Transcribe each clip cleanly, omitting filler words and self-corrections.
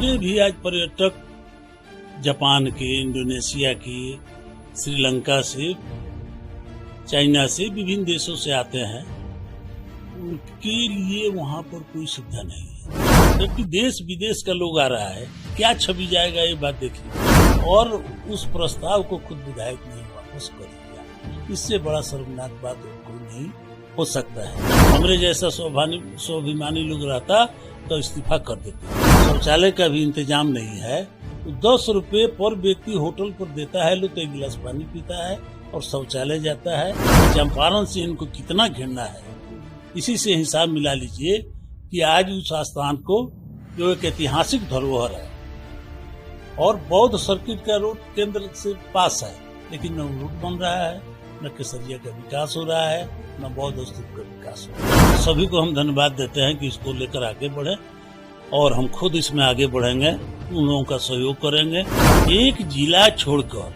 जितने भी आज पर्यटक जापान के, इंडोनेशिया के, श्रीलंका से, चाइना से, विभिन्न देशों से आते हैं, उनके लिए वहाँ पर कोई सुविधा नहीं है। जबकि देश विदेश का लोग आ रहा है, क्या छवि जाएगा ये बात देखिए। और उस प्रस्ताव को खुद विधायक ने वापस कर दिया। इससे बड़ा शर्मनाक बात कोई नहीं हो सकता है। हमरे जैसा स्वाभिमानी लोग रहता तो इस्तीफा कर देते। शौचालय का भी इंतजाम नहीं है। 10 रुपए पर व्यक्ति होटल पर देता है, लो तो 1 गिलास पानी पीता है और शौचालय जाता है। चंपारण से इनको कितना घृणा है, इसी से हिसाब मिला लीजिए कि आज उस स्थान को जो एक ऐतिहासिक धरोहर है और बौद्ध सर्किट का रोड केंद्र से पास है, लेकिन न रोड बन रहा है, न केसरिया का विकास हो रहा है, न बौद्ध स्तूप का विकास हो रहा है। सभी को हम धन्यवाद देते हैं कि इसको लेकर आगे बढ़े और हम खुद इसमें आगे बढ़ेंगे, उन लोगों का सहयोग करेंगे। एक जिला छोड़कर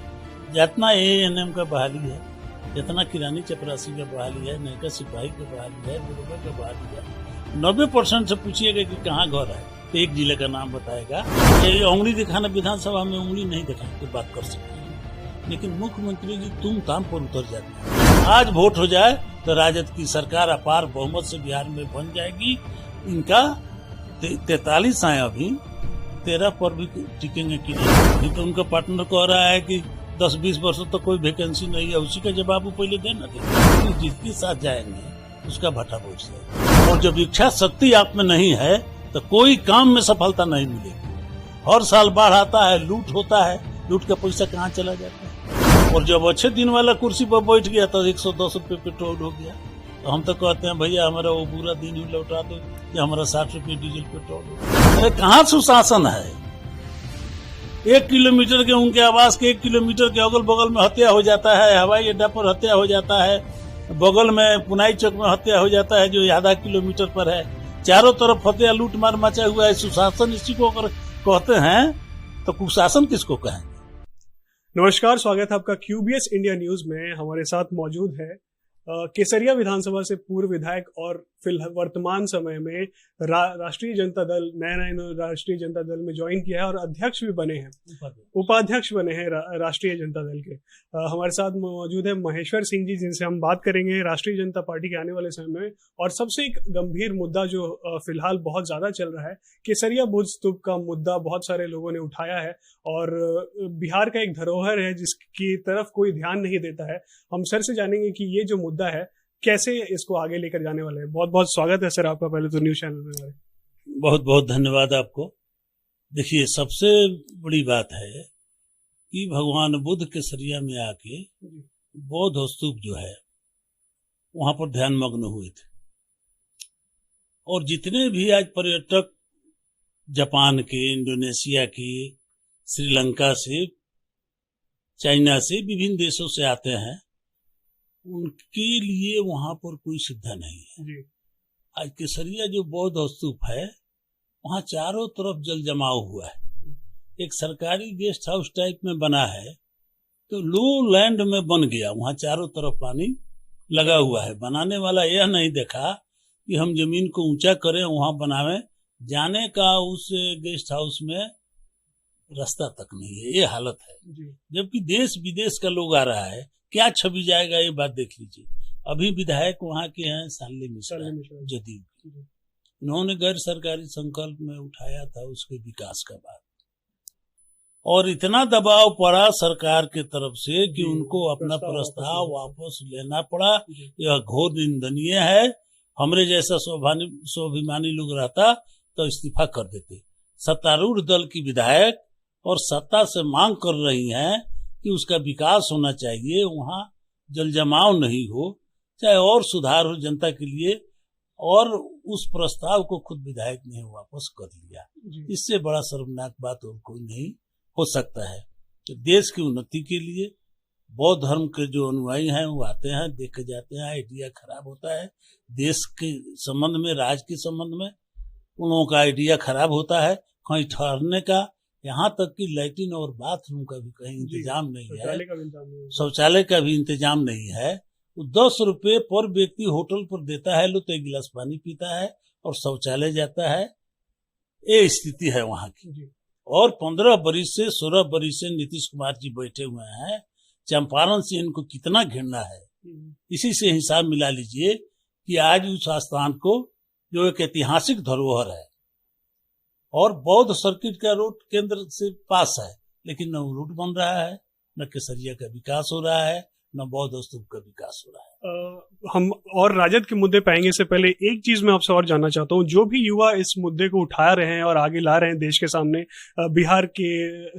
जितना ANM का बहाली है, जितना किरानी चपरासी का बहाली है, नैका सिपाही का बहाली है, दरोगा का बहाली है, 90% से पूछिएगा कि कहाँ घर है तो एक जिले का नाम बताएगा। ये उंगली दिखाना विधानसभा में उंगली नहीं दिखाने की बात कर सकते हैं, लेकिन मुख्यमंत्री जी तुम ताम पर उतर जाते हैं। आज वोट हो जाए तो राजद की सरकार अपार बहुमत से बिहार में बन जाएगी। इनका 43 आए, अभी 13 पर भी टिकेंगे कि नहीं। तो उनका पार्टनर कह रहा है कि 10-20 वर्षों तक कोई वैकेंसी नहीं है। उसी का जवाब वो पहले देना दे। जिसके साथ जाएंगे उसका भट्टा पहुंच जाएगा। और जब इच्छा शक्ति आप में नहीं है तो कोई काम में सफलता नहीं मिलेगी। हर साल बाढ़ आता है, लूट होता है, लूट का पैसा कहाँ चला जाता है। और जब अच्छे दिन वाला कुर्सी पर बैठ गया तो 110 रुपये पेट्रोल हो गया, तो हम तो कहते हैं भैया हमारा वो पूरा दिन ही लौटा दो कि हमारा 60 रुपये डीजल पेट्रोल हो। अरे कहाँ सुशासन है। 1 किलोमीटर के उनके आवास के 1 किलोमीटर के अगल बगल में हत्या हो जाता है, हवाई अड्डा पर हत्या हो जाता है, बगल में पुनाई चौक में हत्या हो जाता है जो आधा किलोमीटर पर है। चारों तरफ हत्या लूट मार मचा हुआ है। सुशासन इसी को अगर कहते हैं तो कुशासन किसको कहेंगे। नमस्कार, स्वागत है आपका QBS इंडिया न्यूज में। हमारे साथ मौजूद है केसरिया विधानसभा से पूर्व विधायक और फिलहाल वर्तमान समय में राष्ट्रीय जनता दल नए राष्ट्रीय जनता दल में ज्वाइन किया है और अध्यक्ष भी बने हैं, उपाध्यक्ष बने हैं राष्ट्रीय जनता दल के। हमारे साथ मौजूद है महेश्वर सिंह जी, जिनसे हम बात करेंगे राष्ट्रीय जनता पार्टी के आने वाले समय में। और सबसे एक गंभीर मुद्दा जो फिलहाल बहुत ज्यादा चल रहा है, केसरिया बुद्ध स्तूप का मुद्दा बहुत सारे लोगों ने उठाया है और बिहार का एक धरोहर है जिसकी तरफ कोई ध्यान नहीं देता है। हम सर से जानेंगे कि ये जो मुद्दा है कैसे इसको आगे लेकर जाने वाले हैं। बहुत बहुत स्वागत है सर आपका पहले तो न्यूज चैनल में। बहुत बहुत धन्यवाद आपको। देखिए, सबसे बड़ी बात है कि भगवान बुद्ध केसरिया में आके बौद्ध स्तूप जो है वहां पर ध्यान मग्न हुए थे। और जितने भी आज पर्यटक जापान के, इंडोनेशिया के, श्रीलंका से, चाइना से, विभिन्न देशों से आते हैं, उनके लिए वहां पर कोई सुविधा नहीं है जी। आज केसरिया जो बौद्ध स्तूप है वहां चारों तरफ जल जमाव हुआ है। एक सरकारी गेस्ट हाउस टाइप में बना है, तो लो लैंड में बन गया, वहां चारों तरफ पानी लगा हुआ है। बनाने वाला यह नहीं देखा कि हम जमीन को ऊंचा करें, वहां बनावे, जाने का उस गेस्ट हाउस में रास्ता तक नहीं है। ये हालत है। जबकि देश विदेश का लोग आ रहा है, क्या छवि जाएगा ये बात देख लीजिए। अभी विधायक वहां के हैं शालिनी मिश्रा जदयू, उन्होंने गैर सरकारी संकल्प में उठाया था उसके विकास का बात, और इतना दबाव पड़ा सरकार के तरफ से कि उनको अपना प्रस्ताव वापस लेना पड़ा। यह घोर निंदनीय है। हमरे जैसा स्वाभिमानी लोग रहता तो इस्तीफा कर देते। सत्तारूढ़ दल की विधायक और सत्ता से मांग कर रही हैं कि उसका विकास होना चाहिए, वहां जल जमाव नहीं हो, चाहे और सुधार हो जनता के लिए, और उस प्रस्ताव को खुद विधायक ने वापस कर लिया। इससे बड़ा शर्मनाक बात और कोई नहीं हो सकता है। तो देश की उन्नति के लिए बौद्ध धर्म के जो अनुयायी हैं वो आते हैं, देख के जाते हैं, आइडिया खराब होता है। देश के संबंध में, राज्य के संबंध में उन लोगों का आइडिया खराब होता है। कहीं ठहरने का, यहाँ तक कि लैट्रिन और बाथरूम का भी कहीं इंतजाम नहीं है, शौचालय का भी इंतजाम नहीं है। 10 रुपए पर व्यक्ति होटल पर देता है, लो तो 1 गिलास पानी पीता है और शौचालय जाता है। ये स्थिति है वहां की। और 15 बरिस से 16 बरिस से नीतीश कुमार जी बैठे हुए हैं। चंपारण से इनको कितना घृणा है, इसी से हिसाब मिला लीजिए कि आज उस स्थान को जो एक ऐतिहासिक धरोहर है और बौद्ध सर्किट का रोड केंद्र से पास है, लेकिन न रूट बन रहा है, न केसरिया का विकास हो रहा है, न बौद्ध स्तूप का विकास हो रहा है। हम और राजद के मुद्दे पे आएंगे, से पहले एक चीज मैं आपसे और जानना चाहता हूँ। जो भी युवा इस मुद्दे को उठा रहे हैं और आगे ला रहे हैं देश के सामने, बिहार के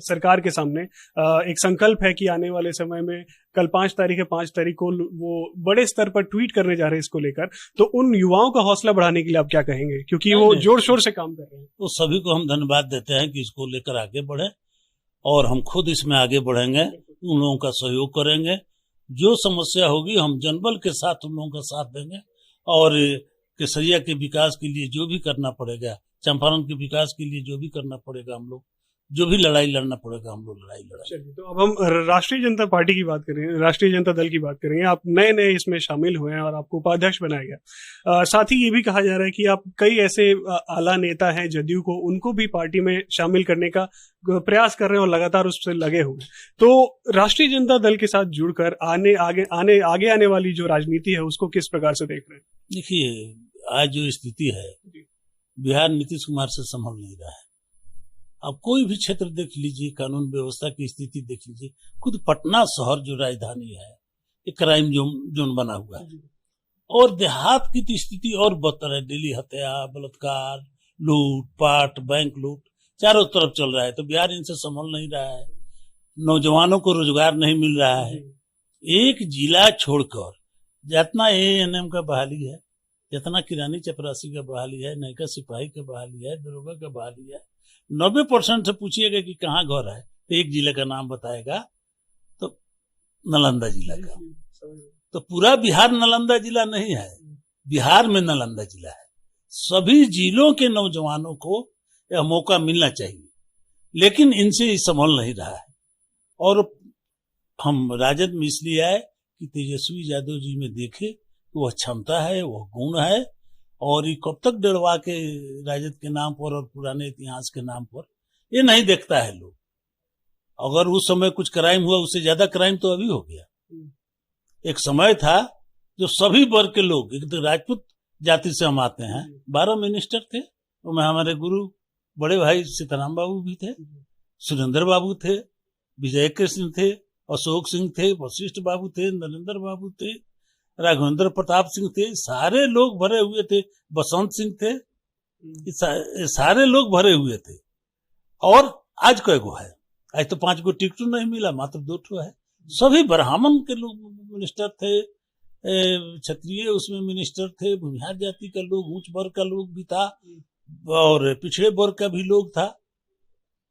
सरकार के सामने, एक संकल्प है कि आने वाले समय में कल 5 तारीख को वो बड़े स्तर पर ट्वीट करने जा रहे हैं इसको लेकर, तो उन युवाओं का हौसला बढ़ाने के लिए आप क्या कहेंगे, क्योंकि वो जोर शोर से काम कर रहे हैं? तो सभी को हम धन्यवाद देते हैं कि इसको लेकर आगे बढ़े, और हम खुद इसमें आगे बढ़ेंगे, उन लोगों का सहयोग करेंगे। जो समस्या होगी हम जनबल के साथ उन लोगों का साथ देंगे, और केसरिया के विकास के लिए जो भी करना पड़ेगा, चंपारण के विकास के लिए जो भी करना पड़ेगा, हम लोग जो भी लड़ाई लड़ना पड़ेगा हम लोग लड़ाई लड़ेंगे। चलिए, तो अब हम राष्ट्रीय जनता पार्टी की बात करेंगे, राष्ट्रीय जनता दल की बात करेंगे। आप नए इसमें शामिल हुए हैं और आपको उपाध्यक्ष बनाया गया। साथ ही ये भी कहा जा रहा है कि आप कई ऐसे आला नेता हैं जदयू को, उनको भी पार्टी में शामिल करने का प्रयास कर रहे हैं और लगातार उससे लगे हुए। तो राष्ट्रीय जनता दल के साथ जुड़कर आगे आने वाली जो राजनीति है उसको किस प्रकार से देख रहे हैं? देखिए, आज जो स्थिति है, बिहार नीतीश कुमार से संभल नहीं रहा है। अब कोई भी क्षेत्र देख लीजिए, कानून व्यवस्था की स्थिति देख लीजिए, खुद पटना शहर जो राजधानी है, एक क्राइम जोन बना हुआ है, और देहात की तो स्थिति और बदतर है। डेली हत्या, बलात्कार, लूटपाट, बैंक लूट चारों तरफ चल रहा है। तो बिहार इनसे संभल नहीं रहा है, नौजवानों को रोजगार नहीं मिल रहा है। एक जिला छोड़कर जितना ANM का बहाली है, जितना किरानी चपरासी का बहाली है, नयका सिपाही का बहाली है, दरोगा का बहाली है, 90% से पूछिएगा कि कहाँ घर है, तो एक जिले का नाम बताएगा, तो नालंदा जिला का। तो पूरा बिहार नालंदा जिला नहीं है, बिहार में नालंदा जिला है। सभी जिलों के नौजवानों को यह मौका मिलना चाहिए, लेकिन इनसे संभल नहीं रहा है। और हम राजद में इसलिए आए कि तेजस्वी यादव जी में देखे कि वह क्षमता है, वह गुण है, और ये कब तक डरवा के राजद के नाम पर और पुराने इतिहास के नाम पर, ये नहीं देखता है लोग। अगर उस समय कुछ क्राइम हुआ, उससे ज्यादा क्राइम तो अभी हो गया। एक समय था जो सभी वर्ग के लोग, एक तो राजपूत जाति से हम आते हैं, 12 मिनिस्टर थे, उनमें हमारे गुरु बड़े भाई सीताराम बाबू भी थे, सुरेंद्र बाबू थे, विजय कृष्ण थे, अशोक सिंह थे, वशिष्ठ बाबू थे, नरेंद्र बाबू थे, राघवेंद्र प्रताप सिंह थे, सारे लोग भरे हुए थे, बसंत सिंह थे, सारे लोग भरे हुए थे। और आज कई गो है? आज तो 5 गो टिकट नहीं मिला, मात्र 2 ठो है। सभी ब्राह्मण के लोग मिनिस्टर थे, क्षत्रिय उसमें मिनिस्टर थे, भूमिहार जाति का लोग, उच्च वर्ग का लोग भी था, और पिछड़े वर्ग का भी लोग था।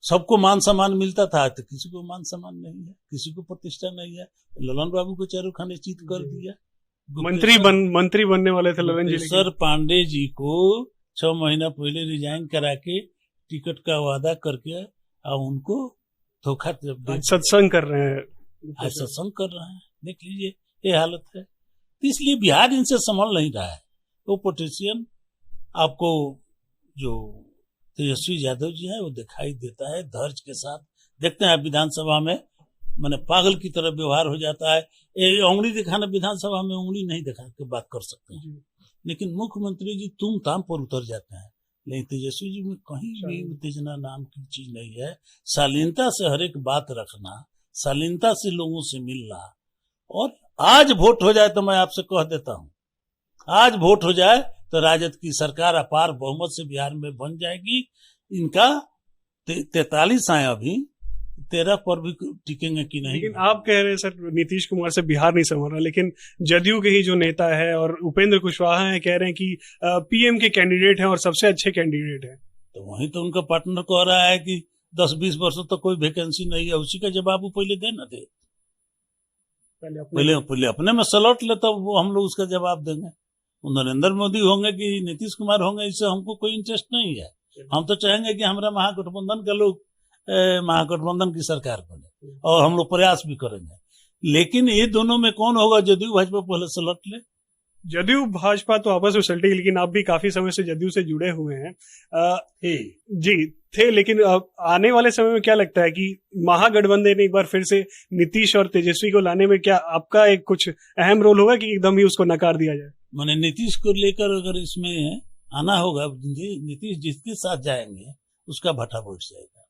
सबको मान सम्मान मिलता था। तो किसी को मान सम्मान नहीं है, किसी को प्रतिष्ठा नहीं है। ललन बाबू को चारों खाने चित कर दिया। मंत्री बनने वाले थे ललन जी। सर पांडे जी को 6 महीना पहले रिजाइन करा के टिकट का वादा करके अब उनको धोखा सत्संग कर रहे हैं, सत्संग कर रहे हैं। देख लीजिए ये हालत है। तो इसलिए बिहार इनसे संभल नहीं रहा है। वो पोटेशियम आपको जो तेजस्वी यादव जी है वो दिखाई देता है धैर्य के साथ। देखते हैं विधानसभा में मैंने पागल की तरह व्यवहार हो जाता है। उंगली दिखाना, विधानसभा में उंगली नहीं दिखा के बात कर सकते हैं, लेकिन मुख्यमंत्री जी तुम ताम पर उतर जाते हैं। लेकिन तेजस्वी जी में कहीं भी उत्तेजना नाम की चीज नहीं है। शालीनता से हर एक बात रखना, शालीनता से लोगों से मिलना। और आज वोट हो जाए तो मैं आपसे कह देता हूं, आज वोट हो जाए तो राजद की सरकार अपार बहुमत से बिहार में बन जाएगी। इनका 43 आए, अभी 13 पर भी टिकेंगे कि नहीं। लेकिन आप कह रहे हैं सर नीतीश कुमार से बिहार नहीं संभल रहा, लेकिन जदयू के ही जो नेता है और उपेंद्र कुशवाहा है कह रहे हैं कि PM के कैंडिडेट हैं और सबसे अच्छे कैंडिडेट हैं। तो वहीं तो उनका पार्टनर कह रहा है कि 10-20 वर्षों तक कोई वैकेंसी नहीं है। उसी का जवाब वो पहले देना दे, पहले अपने में सलट ले, तब वो हम लोग उसका जवाब देंगे। नरेंद्र मोदी होंगे कि नीतीश कुमार होंगे, इससे हमको कोई इंटरेस्ट नहीं है। हम तो चाहेंगे कि हमारा महागठबंधन का लोग महागठबंधन की सरकार बने, और हम लोग प्रयास भी करेंगे। लेकिन ये दोनों में कौन होगा? जदयू भाजपा पहले सलट ले। जदयू भाजपा तो आपस में सलटेगी, लेकिन आप भी काफी समय से जदयू से जुड़े हुए हैं। जी, थे, लेकिन अब आने वाले समय में क्या लगता है कि महागठबंधन ने एक बार फिर से नीतीश और तेजस्वी को लाने में क्या आपका एक कुछ अहम रोल होगा कि एकदम ही उसको नकार दिया जाए? मैंने नीतीश को लेकर अगर इसमें आना होगा, नीतीश जिसके साथ जाएंगे उसका भट्टा बैठ जाएगा।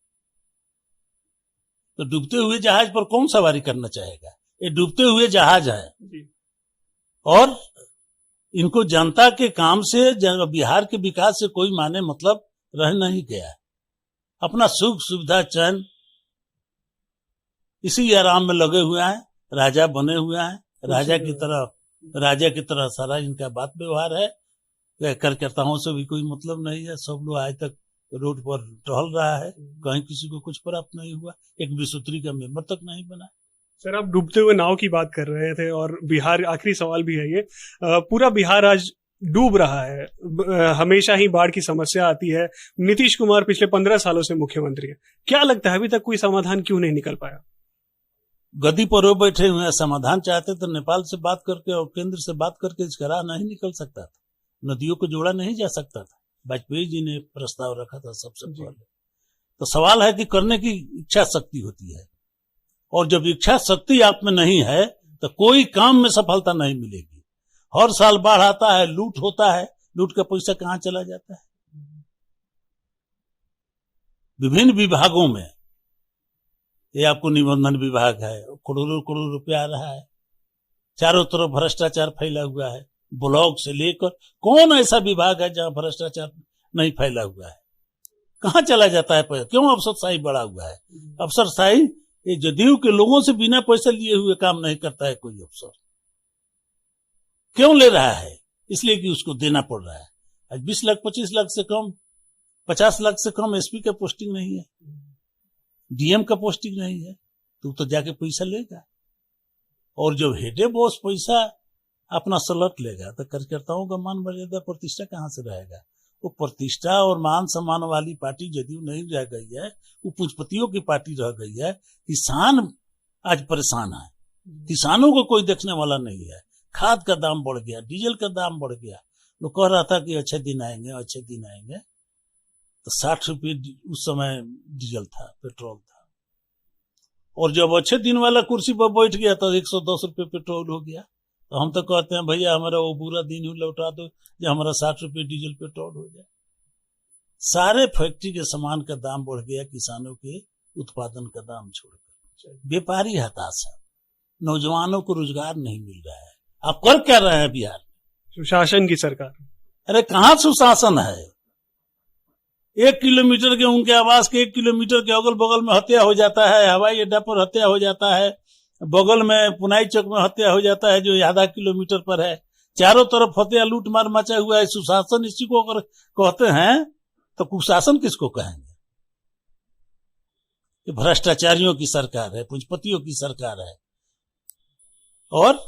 तो डूबते हुए जहाज पर कौन सवारी करना चाहेगा? ये डूबते हुए जहाज है जी। और इनको जनता के काम से, बिहार के विकास से कोई माने मतलब रह नहीं गया। अपना सुख सुविधा चैन इसी आराम में लगे हुए हैं, राजा बने हुए हैं, राजा की तरह सारा इनका बात व्यवहार है। कार्यकर्ताओं से भी कोई मतलब नहीं है। सब लोग आज तक रोड पर टहल रहा है, कहीं किसी को कुछ प्राप्त नहीं हुआ, एक विसूत्री का मेंबर तक नहीं बना। सर, आप डूबते हुए नाव की बात कर रहे थे और बिहार, आखिरी सवाल भी है ये, पूरा बिहार आज डूब रहा है, हमेशा ही बाढ़ की समस्या आती है। नीतीश कुमार पिछले 15 सालों से मुख्यमंत्री है, क्या लगता है अभी तक कोई समाधान क्यों नहीं निकल पाया? गद्दी पर वो बैठे हुए हैं, समाधान चाहते तो नेपाल से बात करके और केंद्र से बात करके इसका राह नहीं निकल सकता था, नदियों को जोड़ा नहीं जा सकता था। वाजपेयी जी ने प्रस्ताव रखा था सबसे पहले। तो सवाल है कि करने की इच्छा शक्ति होती है, और जब इच्छा शक्ति आप में नहीं है तो कोई काम में सफलता नहीं मिलेगी। हर साल बाढ़ आता है, लूट होता है, लूट का पैसा कहां चला जाता है? विभिन्न विभागों में, ये आपको निबंधन विभाग है, करोड़ों करोड़ रुपया आ रहा है, चारों तरफ भ्रष्टाचार फैला हुआ है। ब्लॉक से लेकर कौन ऐसा विभाग है जहां भ्रष्टाचार नहीं फैला हुआ है? कहां चला जाता है पैसा? क्यों अफसरशाही बढ़ा हुआ है? अफसरशाही, ये जदयू के लोगों से बिना पैसा लिए हुए काम नहीं करता है कोई अफसर। क्यों ले रहा है? इसलिए कि उसको देना पड़ रहा है। आज 20 लाख 25 लाख से कम, 50 लाख से कम एसपी का पोस्टिंग नहीं है, डीएम का पोस्टिंग नहीं है, तो जाके पैसा लेगा। और जब हेडे बॉस पैसा अपना सलट लेगा तो कार्यकर्ताओं का मान मर्यादा प्रतिष्ठा कहां से रहेगा? वो प्रतिष्ठा और मान सम्मान वाली पार्टी जदयू नहीं रह गई है, वो पूंजीपतियों की पार्टी रह गई है। किसान आज परेशान है, किसानों को कोई देखने वाला नहीं है। खाद का दाम बढ़ गया, डीजल का दाम बढ़ गया। लोग कह रहा था कि अच्छे दिन आएंगे, अच्छे दिन आएंगे, तो 60 रुपये उस समय डीजल था, पेट्रोल था। और जब अच्छे दिन वाला कुर्सी पर बैठ गया तो 110 रुपये पेट्रोल हो गया। तो हम तो कहते हैं भैया हमारा वो बुरा दिन ही लौटा दो जो हमारा 60 रुपये डीजल पेट्रोल हो जाए। सारे फैक्ट्री के सामान का दाम बढ़ गया, किसानों के उत्पादन का दाम छोड़कर। व्यापारी हताशा, नौजवानों को रोजगार नहीं मिल रहा है। आप कर क्या रहे हैं बिहार में? सुशासन की सरकार। अरे कहां सुशासन है? 1 किलोमीटर के उनके आवास के 1 किलोमीटर के अगल बगल में हत्या हो जाता है, हवाई अड्डा पर हत्या हो जाता है, बगल में पुनाई चौक में हत्या हो जाता है जो आधा किलोमीटर पर है। चारों तरफ हत्या लूट मार मचा हुआ है। सुशासन इसी को अगर कहते हैं तो कुशासन किसको कहेंगे? ये भ्रष्टाचारियों की सरकार है, पूंजीपतियों की सरकार है, और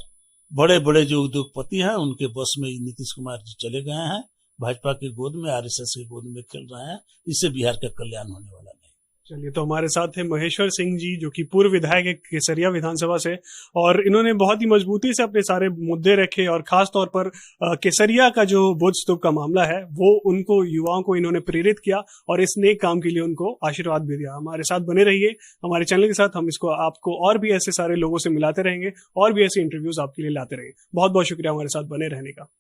बड़े बड़े जो उद्योगपति हैं उनके बस में नीतीश कुमार जी चले गए हैं, भाजपा की गोद में, आरएसएस की गोद में खेल रहे हैं। इससे बिहार का कल्याण होने वाला नहीं। चलिए, तो हमारे साथ है महेश्वर सिंह जी, जो कि पूर्व विधायक है केसरिया विधानसभा से, और इन्होंने बहुत ही मजबूती से अपने सारे मुद्दे रखे, और खास तौर पर केसरिया का जो बुद्ध स्तूप का मामला है वो उनको, युवाओं को इन्होंने प्रेरित किया, और इस नेक काम के लिए उनको आशीर्वाद भी दिया। हमारे साथ बने रहिए हमारे चैनल के साथ, हम इसको आपको और भी ऐसे सारे लोगों से मिलाते रहेंगे और भी ऐसे इंटरव्यूज आपके लिए लाते रहेंगे। बहुत बहुत शुक्रिया हमारे साथ बने रहने का।